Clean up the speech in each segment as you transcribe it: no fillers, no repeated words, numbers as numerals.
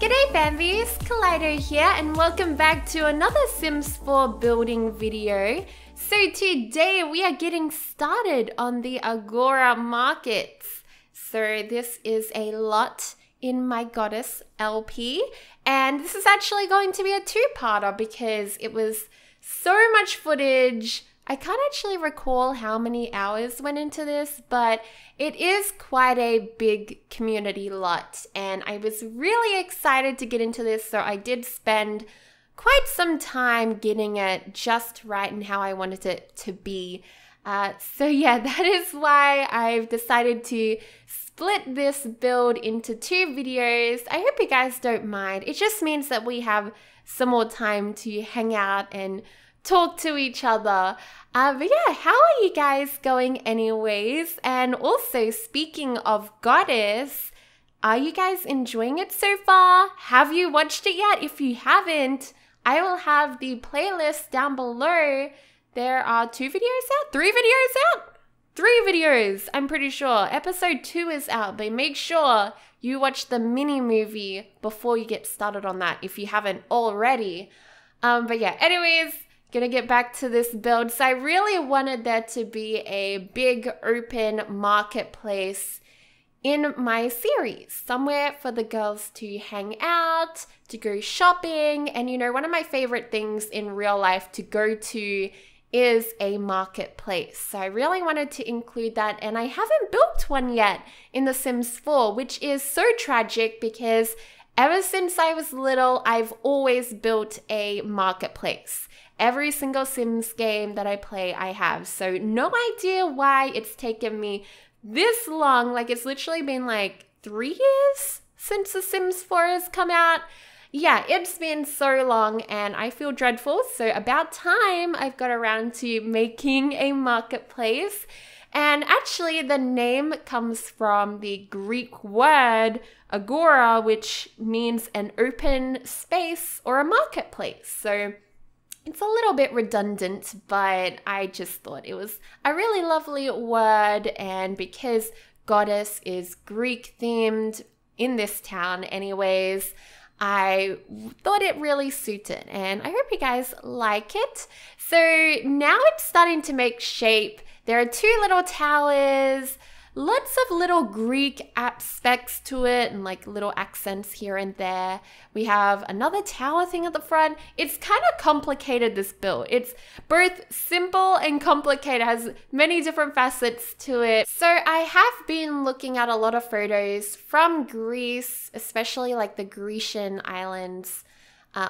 G'day fanvies, Kaleidow here and welcome back to another Sims 4 building video. So today we are getting started on the Agora markets. So this is a lot in my Goddess LP and this is actually going to be a two-parter because it was so much footage. I can't actually recall how many hours went into this, but it is quite a big community lot and I was really excited to get into this, so I did spend quite some time getting it just right and how I wanted it to be. So yeah, that is why I've decided to split this build into two videos. I hope you guys don't mind. It just means that we have some more time to hang out and talk to each other. But yeah, how are you guys going anyways? And also, speaking of Goddess, are you guys enjoying it so far? Have you watched it yet? If you haven't, I will have the playlist down below. There are three videos, I'm pretty sure. Episode 2 is out, but make sure you watch the mini movie before you get started on that if you haven't already. But yeah, anyways, gonna get back to this build. So I really wanted there to be a big open marketplace in my series, somewhere for the girls to hang out, to go shopping, and you know, one of my favorite things in real life to go to is a marketplace. So I really wanted to include that, and I haven't built one yet in The Sims 4, which is so tragic because ever since I was little, I've always built a marketplace. Every single Sims game that I play, I have. So no idea why it's taken me this long. Like, it's literally been like 3 years since The Sims 4 has come out. Yeah, it's been so long and I feel dreadful. So about time I've got around to making a marketplace. And actually the name comes from the Greek word agora, which means an open space or a marketplace. So it's a little bit redundant, but I just thought it was a really lovely word, and because Goddess is Greek themed in this town anyways, I thought it really suited, and I hope you guys like it. So now it's starting to make shape. There are 2 little towers, lots of little Greek aspects to it and like little accents here and there. We have another tower thing at the front. It's kind of complicated, this build. It's both simple and complicated, it has many different facets to it. So I have been looking at a lot of photos from Greece, especially like the Grecian islands,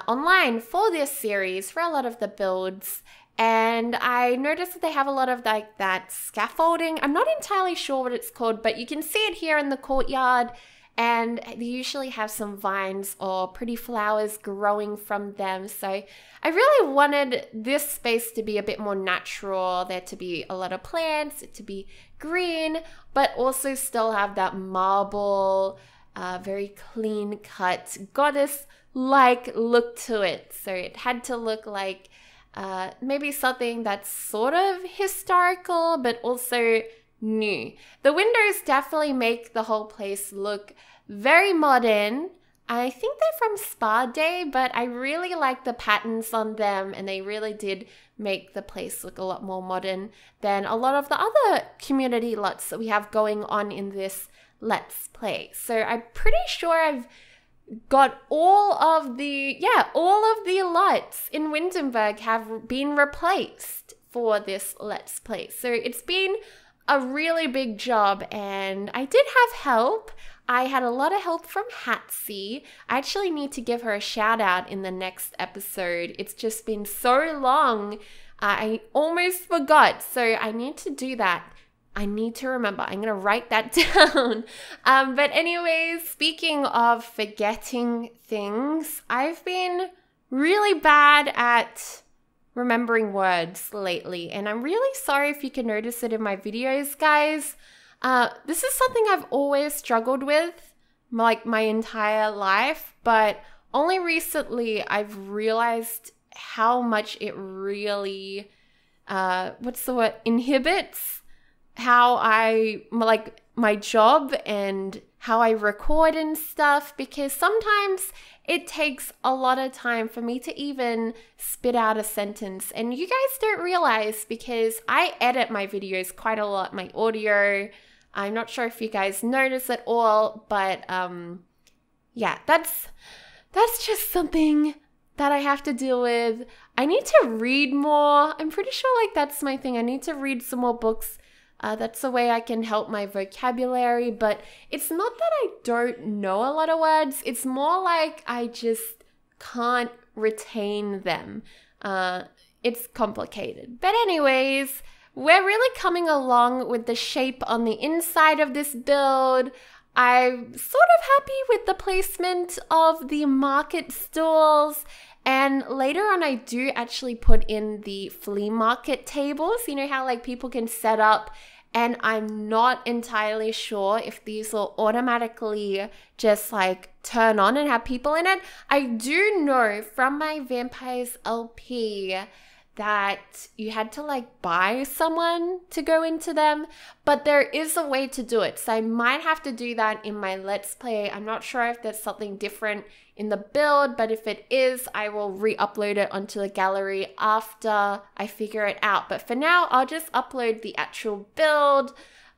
online for this series, for a lot of the builds. And I noticed that they have a lot of like that scaffolding. I'm not entirely sure what it's called, but you can see it here in the courtyard. And they usually have some vines or pretty flowers growing from them. So I really wanted this space to be a bit more natural, there to be a lot of plants, it to be green, but also still have that marble, very clean cut, goddess-like look to it. So it had to look like maybe something that's sort of historical, but also new. The windows definitely make the whole place look very modern. I think they're from Spa Day, but I really like the patterns on them, and they really did make the place look a lot more modern than a lot of the other community lots that we have going on in this Let's Play. So I'm pretty sure I've got all of the lights in Windenburg have been replaced for this Let's Play. So it's been a really big job, and I did have help. I had a lot of help from Hatsy. I actually need to give her a shout out in the next episode. It's just been so long. I almost forgot, so I need to do that. I need to remember. I'm going to write that down. But anyways, speaking of forgetting things, I've been really bad at remembering words lately, and I'm really sorry if you can notice it in my videos, guys. This is something I've always struggled with, like my entire life, but only recently I've realized how much it really, inhibits how I, like, my job and how I record and stuff, because sometimes it takes a lot of time for me to even spit out a sentence. And you guys don't realize, because I edit my videos quite a lot, my audio. I'm not sure if you guys notice at all, but yeah, that's just something that I have to deal with. I need to read more. I'm pretty sure like that's my thing. I need to read some more books. That's the way I can help my vocabulary, but it's not that I don't know a lot of words. It's more like I just can't retain them. It's complicated. But anyways, we're really coming along with the shape on the inside of this build. I'm sort of happy with the placement of the market stalls. And later on, I do actually put in the flea market tables. You know how like people can set up, and I'm not entirely sure if these will automatically just like turn on and have people in it. I do know from my Vampires LP that you had to like buy someone to go into them, but there is a way to do it. So I might have to do that in my Let's Play. I'm not sure if there's something different in the build, but if it is, I will re-upload it onto the gallery after I figure it out. But for now, I'll just upload the actual build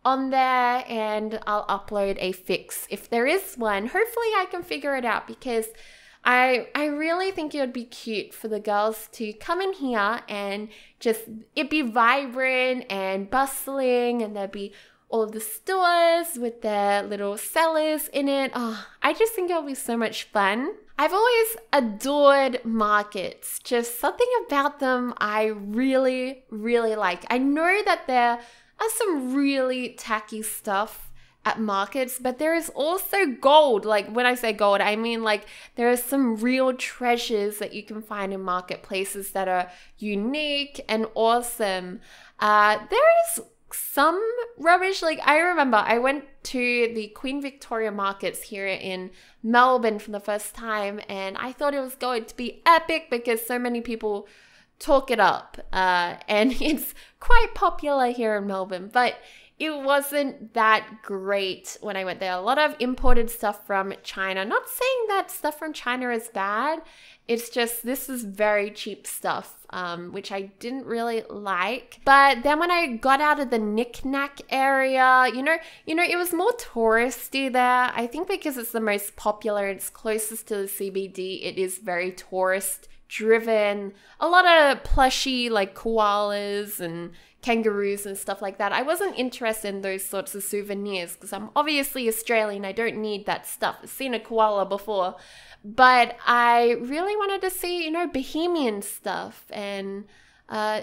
on there, and I'll upload a fix if there is one. Hopefully I can figure it out, because I really think it would be cute for the girls to come in here and just it be vibrant and bustling, and there'd be all of the stores with their little sellers in it. Oh, I just think it'll be so much fun. I've always adored markets. Just something about them I really, really like. I know that there are some really tacky stuff at markets, but there is also gold. Like when I say gold, I mean like there are some real treasures that you can find in marketplaces that are unique and awesome. There is some rubbish. Like I remember I went to the Queen Victoria markets here in Melbourne for the first time, and I thought it was going to be epic because so many people talk it up, and it's quite popular here in Melbourne, but it wasn't that great when I went there. A lot of imported stuff from China. Not saying that stuff from China is bad. It's just this is very cheap stuff, which I didn't really like. But then when I got out of the knick-knack area, you know, it was more touristy there. I think because it's the most popular, it's closest to the CBD, it is very tourist driven. A lot of plushy like koalas and kangaroos and stuff like that. I wasn't interested in those sorts of souvenirs because I'm obviously Australian. I don't need that stuff. I've seen a koala before. But I really wanted to see, you know, Bohemian stuff and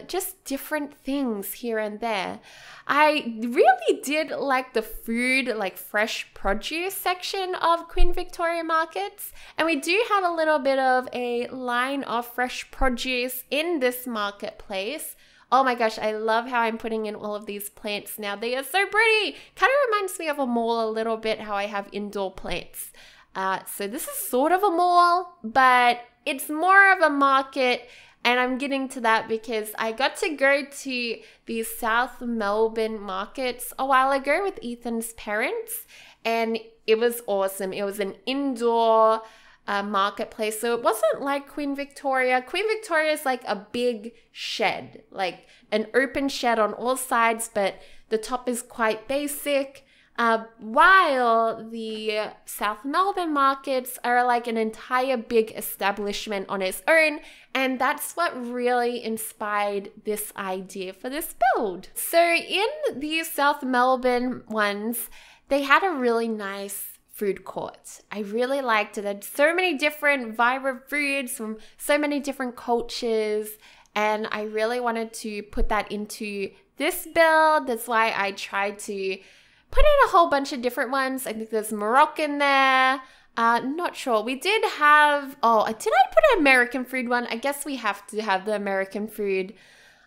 just different things here and there. I really did like the food, like fresh produce section of Queen Victoria markets. And we do have a little bit of a line of fresh produce in this marketplace. Oh my gosh, I love how I'm putting in all of these plants now. They are so pretty. Kind of reminds me of a mall a little bit, how I have indoor plants. So this is sort of a mall, but it's more of a market. And I'm getting to that because I got to go to the South Melbourne markets a while ago with Ethan's parents, and it was awesome. It was an indoor marketplace, so it wasn't like Queen Victoria. Queen Victoria is like a big shed, like an open shed on all sides, but the top is quite basic. While the South Melbourne markets are like an entire big establishment on its own, and that's what really inspired this idea for this build. So in the South Melbourne ones, they had a really nice food court. I really liked it. It had so many different vibrant foods from so many different cultures, and I really wanted to put that into this build. That's why I tried to put in a whole bunch of different ones. I think there's Moroccan there. Not sure. We did have, did I put an American food one? I guess we have to have the American food.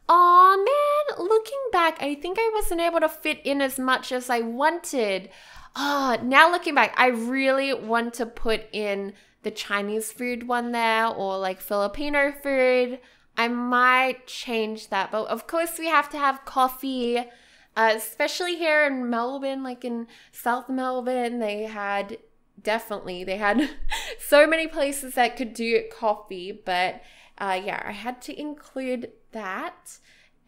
Oh man, looking back, I think I wasn't able to fit in as much as I wanted. Now looking back, I really want to put in the Chinese food one there, or like Filipino food. I might change that, but of course we have to have coffee. especially here in Melbourne, like in South Melbourne, they had so many places that could do coffee, but yeah, I had to include that.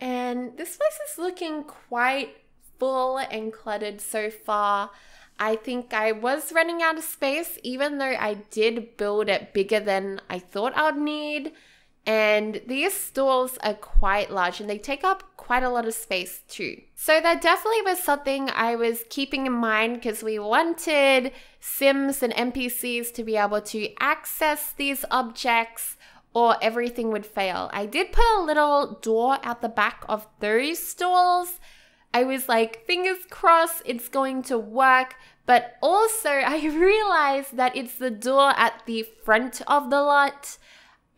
And this place is looking quite full and cluttered so far. I think I was running out of space, even though I did build it bigger than I thought I would need. And these stalls are quite large and they take up quite a lot of space too. So that definitely was something I was keeping in mind, because we wanted Sims and NPCs to be able to access these objects or everything would fail. I did put a little door out the back of those stalls. I was like, fingers crossed it's going to work. But also I realized that it's the door at the front of the lot.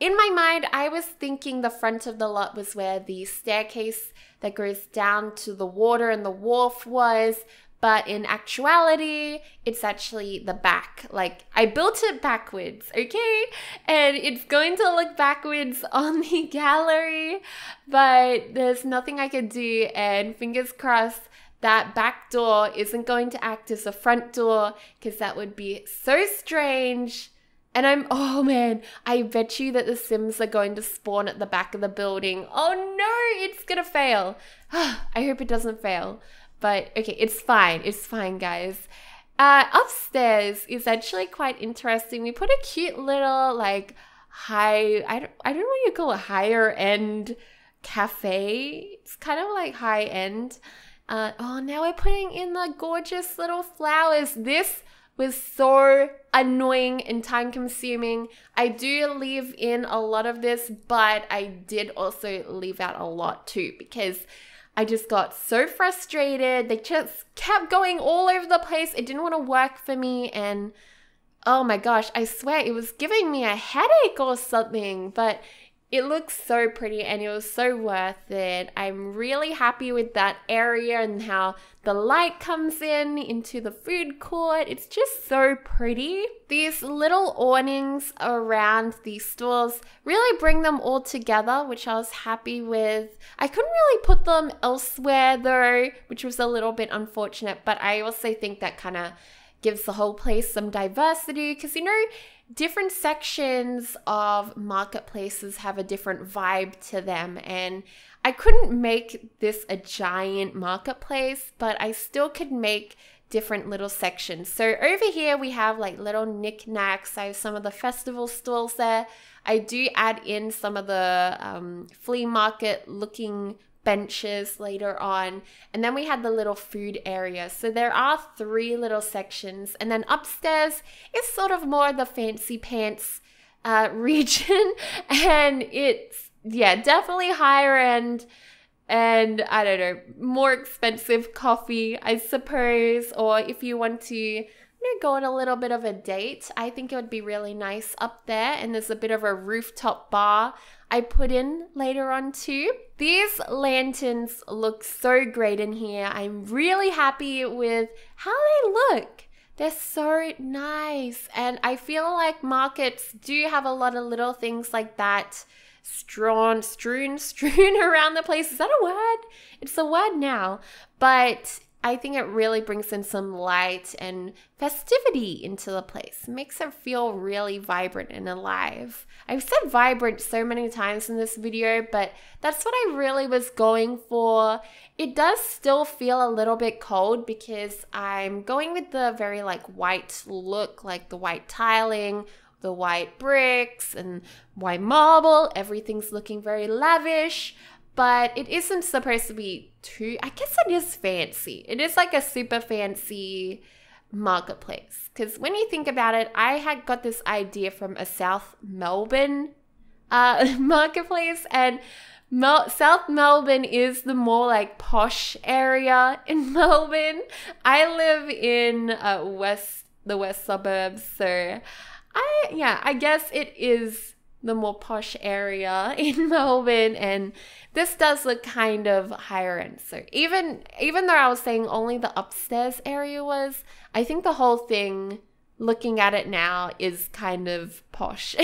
In my mind, I was thinking the front of the lot was where the staircase that goes down to the water and the wharf was. But in actuality, it's actually the back. Like, I built it backwards, okay? And it's going to look backwards on the gallery, but there's nothing I could do. And fingers crossed, that back door isn't going to act as a front door, because that would be so strange. And oh man, I bet you that the Sims are going to spawn at the back of the building. Oh no, it's gonna fail. I hope it doesn't fail. But okay, it's fine, guys. Upstairs is actually quite interesting. We put a cute little like I don't know what you call it, higher end cafe. It's kind of like high end. Oh, now we're putting in the gorgeous little flowers. This was so annoying and time consuming. I do leave in a lot of this, but I did also leave out a lot too, because I just got so frustrated. They just kept going all over the place. It didn't want to work for me. And oh my gosh, I swear it was giving me a headache or something. But it looks so pretty and it was so worth it. I'm really happy with that area and how the light comes in into the food court. It's just so pretty. These little awnings around these stalls really bring them all together, which I was happy with. I couldn't really put them elsewhere though, which was a little bit unfortunate, but I also think that kind of gives the whole place some diversity, because you know, different sections of marketplaces have a different vibe to them, and I couldn't make this a giant marketplace, but I still could make different little sections. So over here we have like little knickknacks. I have some of the festival stalls there. I do add in some of the flea market looking benches later on, and then we had the little food area. So there are 3 little sections, and then upstairs is sort of more the fancy pants region, and it's definitely higher end and I don't know, more expensive coffee, I suppose. Or if you want to go on a little bit of a date, I think it would be really nice up there. And there's a bit of a rooftop bar I put in later on too. These lanterns look so great in here. I'm really happy with how they look. They're so nice. And I feel like markets do have a lot of little things like that strewn around the place. Is that a word? It's a word now. But I think it really brings in some light and festivity into the place. It makes it feel really vibrant and alive. I've said vibrant so many times in this video, but that's what I really was going for. It does still feel a little bit cold because I'm going with the very like white look, like the white tiling, the white bricks and white marble. Everything's looking very lavish. But it isn't supposed to be too, I guess it is fancy. It is like a super fancy marketplace. Because when you think about it, I had got this idea from a South Melbourne marketplace. And South Melbourne is the more like posh area in Melbourne. I live in the west suburbs. So I guess it is the more posh area in Melbourne, and this does look kind of higher end. So even though I was saying only the upstairs area was, I think the whole thing, looking at it now, is kind of posh.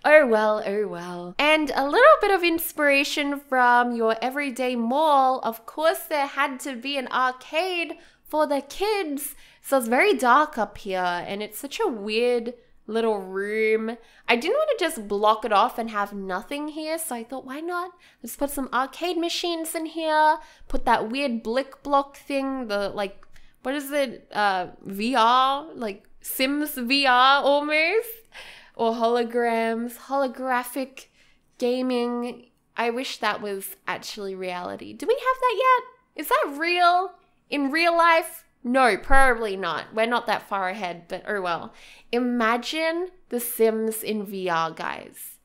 Oh well, oh well. And a little bit of inspiration from your everyday mall. Of course, there had to be an arcade for the kids. So it's very dark up here and it's such a weird little room. I didn't want to just block it off and have nothing here, so I thought, why not? Let's put some arcade machines in here, put that weird blick block thing, the like, what is it, VR, like Sims VR almost, or holograms, holographic gaming. I wish that was actually reality. Do we have that yet? Is that real in real life? No, probably not. We're not that far ahead, but oh well. Imagine The Sims in VR, guys.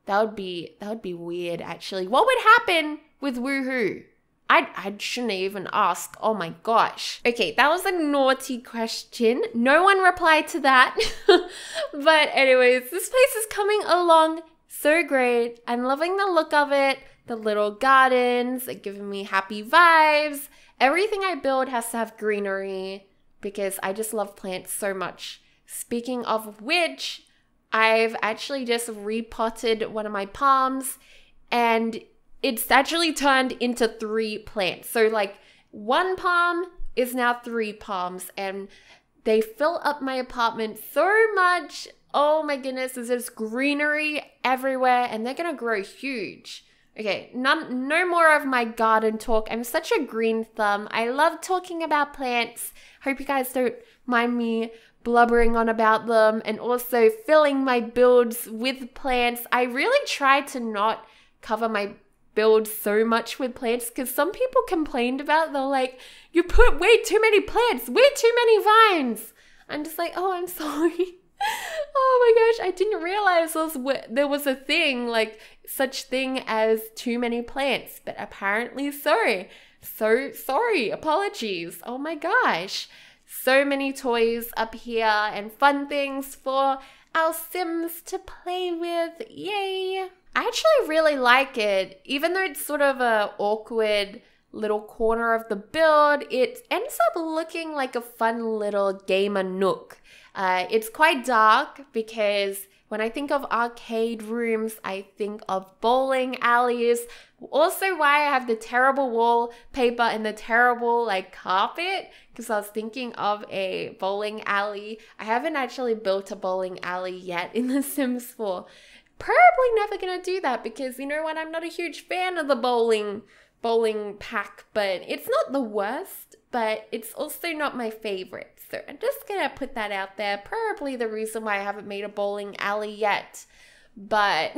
That would be weird, actually. What would happen with Woohoo? I shouldn't even ask. Oh my gosh. Okay, that was a naughty question. No one replied to that. But anyways, this place is coming along so great. I'm loving the look of it. The little gardens are giving me happy vibes. Everything I build has to have greenery because I just love plants so much. Speaking of which, I've actually just repotted one of my palms and it's actually turned into 3 plants. So like 1 palm is now 3 palms and they fill up my apartment so much. Oh my goodness, there's just greenery everywhere and they're gonna grow huge. Okay, no more of my garden talk. I'm such a green thumb. I love talking about plants. Hope you guys don't mind me blubbering on about them and also filling my builds with plants. I really try to not cover my builds so much with plants because some people complained about, they're like, you put way too many plants, way too many vines. I'm just like, oh, I'm sorry. Oh my gosh, I didn't realize there was a thing, like such thing as too many plants, but apparently so. So sorry, apologies. Oh my gosh. So many toys up here and fun things for our Sims to play with. Yay. I actually really like it. Even though it's sort of a awkward little corner of the build, it ends up looking like a fun little gamer nook. It's quite dark because when I think of arcade rooms, I think of bowling alleys. Also why I have the terrible wallpaper and the terrible like carpet, because I was thinking of a bowling alley. I haven't actually built a bowling alley yet in The Sims 4. Probably never gonna do that because you know what, I'm not a huge fan of the bowling pack, but it's not the worst, but it's also not my favorite. So I'm just gonna put that out there. Probably the reason why I haven't made a bowling alley yet. But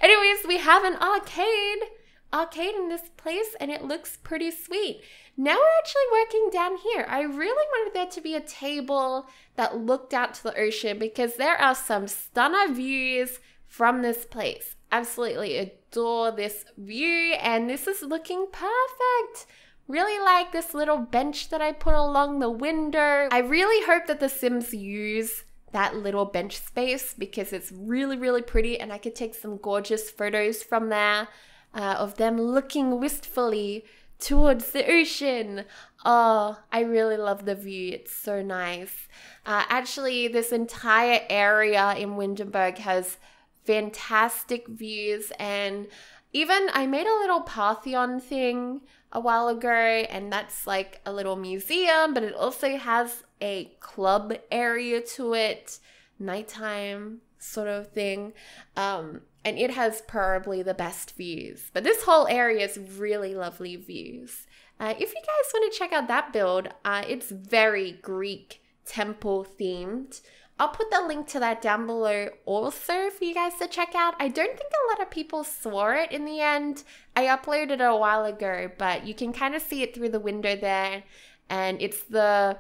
anyways, we have an arcade in this place and it looks pretty sweet. Now we're actually working down here. I really wanted there to be a table that looked out to the ocean because there are some stunner views from this place. Absolutely adore this view and this is looking perfect. Really like this little bench that I put along the window. I really hope that the Sims use that little bench space because it's really, really pretty and I could take some gorgeous photos from there of them looking wistfully towards the ocean. Oh, I really love the view. It's so nice. Actually, this entire area in Windenburg has fantastic views and even I made a little Parthenon thing a while ago and that's like a little museum, but it also has a club area to it, nighttime sort of thing, and it has probably the best views. But this whole area is really lovely views. If you guys want to check out that build, it's very Greek temple themed. I'll put the link to that down below also for you guys to check out. I don't think a lot of people saw it in the end. I uploaded it a while ago, but you can kind of see it through the window there. And it's the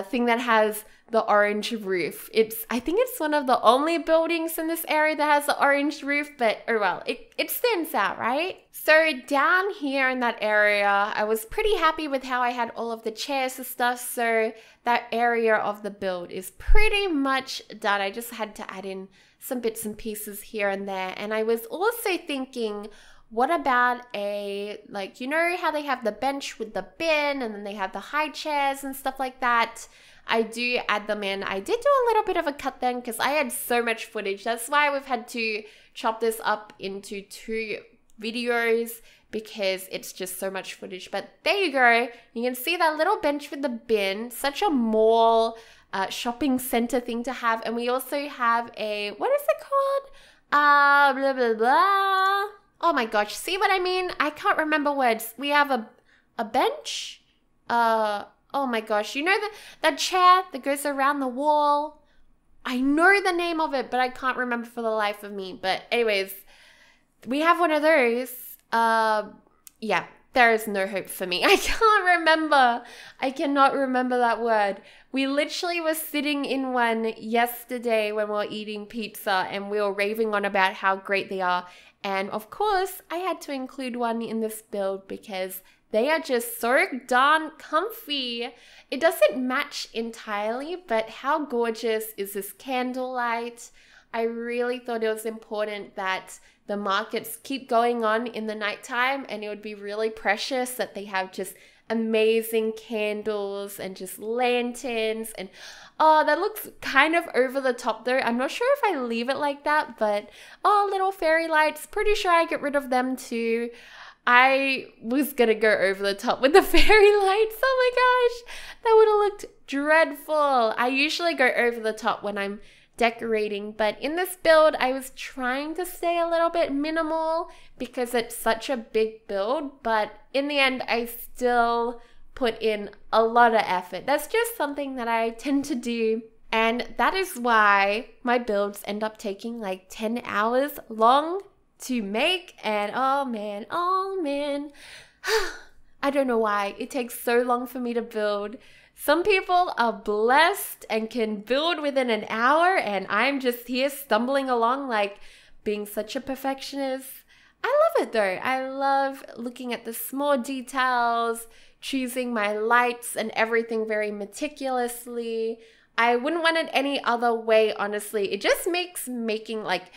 thing that has the orange roof. I think it's one of the only buildings in this area that has the orange roof, but oh well, it stands out, right? So down here in that area, I was pretty happy with how I had all of the chairs and stuff, so that area of the build is pretty much done. I just had to add in some bits and pieces here and there, and I was also thinking what about a, like, you know how they have the bench with the bin and then they have the high chairs and stuff like that? I do add them in. I did do a little bit of a cut then because I had so much footage. That's why we've had to chop this up into 2 videos because it's just so much footage. But there you go. You can see that little bench with the bin. Such a mall shopping center thing to have. And we also have a, what is it called? Blah, blah, blah. Oh my gosh, see what I mean? I can't remember words. We have a bench. Oh my gosh, you know that chair that goes around the wall? I know the name of it, but I can't remember for the life of me. But anyways, we have one of those. Yeah, there is no hope for me. I can't remember. I cannot remember that word. We literally were sitting in one yesterday when we were eating pizza and we were raving on about how great they are. And of course, I had to include one in this build because they are just so darn comfy. It doesn't match entirely, but how gorgeous is this candlelight? I really thought it was important that the markets keep going on in the nighttime, and it would be really precious that they have just amazing candles and just lanterns. And oh, that looks kind of over the top though. I'm not sure if I leave it like that, but oh, little fairy lights. Pretty sure I get rid of them too. I was gonna go over the top with the fairy lights. Oh my gosh, that would have looked dreadful. I usually go over the top when I'm decorating, but in this build I was trying to stay a little bit minimal because it's such a big build, but in the end I still put in a lot of effort. That's just something that I tend to do, and that is why my builds end up taking like 10 hours long to make. And oh man, I don't know why it takes so long for me to build. Some people are blessed and can build within an hour, and I'm just here stumbling along like being such a perfectionist. I love it though. I love looking at the small details, choosing my lights and everything very meticulously. I wouldn't want it any other way, honestly. It just makes making, like,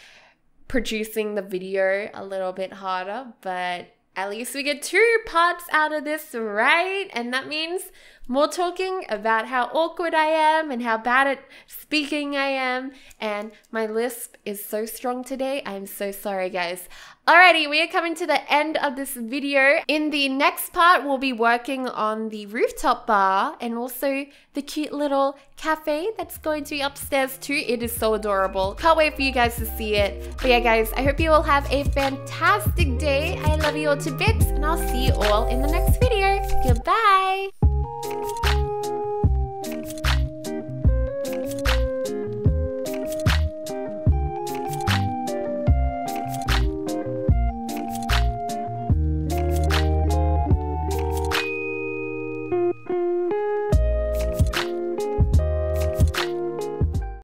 producing the video a little bit harder, but at least we get 2 parts out of this, right? And that means more talking about how awkward I am and how bad at speaking I am. And my lisp is so strong today. I'm so sorry, guys. Alrighty, we are coming to the end of this video. In the next part, we'll be working on the rooftop bar and also the cute little cafe that's going to be upstairs too. It is so adorable. Can't wait for you guys to see it. But yeah, guys, I hope you all have a fantastic day. I love you all to bits, and I'll see you all in the next video. Goodbye.